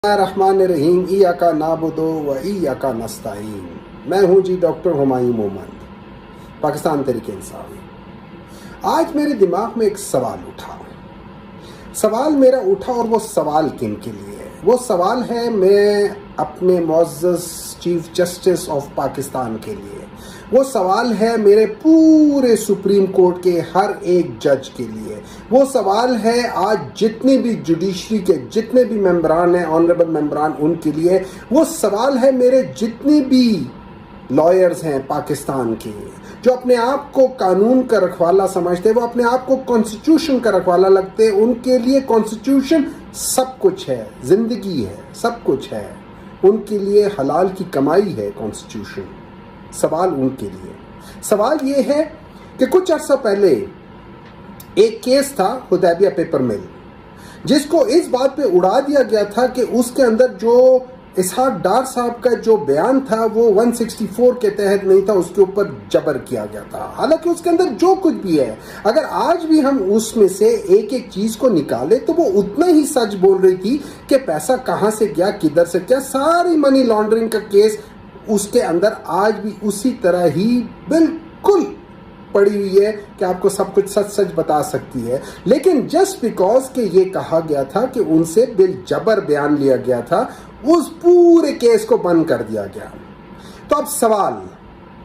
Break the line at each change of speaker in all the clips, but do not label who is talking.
रहमान इय्याका नाबुदु व इय्याका नस्तईन। मैं हूँ जी डॉक्टर हुमायूं मोहम्मद, पाकिस्तान तहरीक इंसाफ। आज मेरे दिमाग में एक सवाल मेरा उठा और वो सवाल किन के लिए है? वो सवाल है मैं अपने मुअज़्ज़ज़ चीफ जस्टिस ऑफ पाकिस्तान के लिए। वो सवाल है मेरे पूरे सुप्रीम कोर्ट के हर एक जज के लिए। वो सवाल है आज जितने भी जुडिशरी के जितने भी मेंबरान हैं, ऑनरेबल मेंबरान, उनके लिए। वो सवाल है मेरे जितने भी लॉयर्स हैं पाकिस्तान के, जो अपने आप को कानून का रखवाला समझते, वो अपने आप को कॉन्स्टिट्यूशन का रखवाला लगते। उनके लिए कॉन्स्टिट्यूशन सब कुछ है, ज़िंदगी है, सब कुछ है। उनके लिए हलाल की कमाई है कॉन्स्टिट्यूशन। सवाल उनके लिए, सवाल ये है कि कुछ अर्सा पहले एक केस था हुदैबिया पेपर मिल, जिसको इस बात पे उड़ा दिया गया था कि उसके अंदर जो इसहाक डार साहब का जो बयान था वो 164 के तहत नहीं था, उसके ऊपर जबर किया गया था। हालांकि उसके अंदर जो कुछ भी है, अगर आज भी हम उसमें से एक एक चीज को निकाले तो वो उतना ही सच बोल रही थी कि पैसा कहां से गया, किधर से क्या, सारी मनी लॉन्ड्रिंग का केस उसके अंदर आज भी उसी तरह ही बिल्कुल पड़ी हुई है कि आपको सब कुछ सच सच बता सकती है। लेकिन जस्ट बिकॉज कि ये कहा गया था कि उनसे बिल जबर बयान लिया गया था, उस पूरे केस को बंद कर दिया गया। तो अब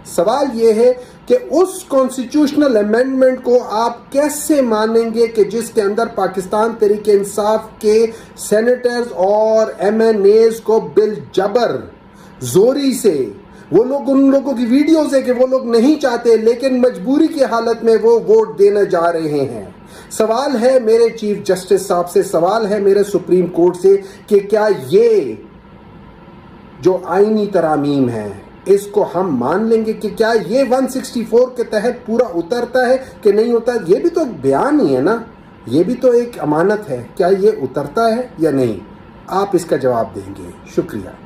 सवाल ये है कि उस कॉन्स्टिट्यूशनल अमेंडमेंट को आप कैसे मानेंगे कि जिसके अंदर पाकिस्तान तहरीक इंसाफ के सेनेटर्स और MNAs को बिल जबर जोरी से, वो लोग, उन लोगों की वीडियोस है कि वो लोग नहीं चाहते लेकिन मजबूरी की हालत में वो वोट देने जा रहे हैं। सवाल है मेरे चीफ जस्टिस साहब से, सवाल है मेरे सुप्रीम कोर्ट से कि क्या ये जो आईनी तरामीम है इसको हम मान लेंगे कि क्या ये 164 के तहत पूरा उतरता है कि नहीं उतरता? ये भी तो एक बयान ही है ना, ये भी तो एक अमानत है। क्या ये उतरता है या नहीं? आप इसका जवाब देंगे। शुक्रिया।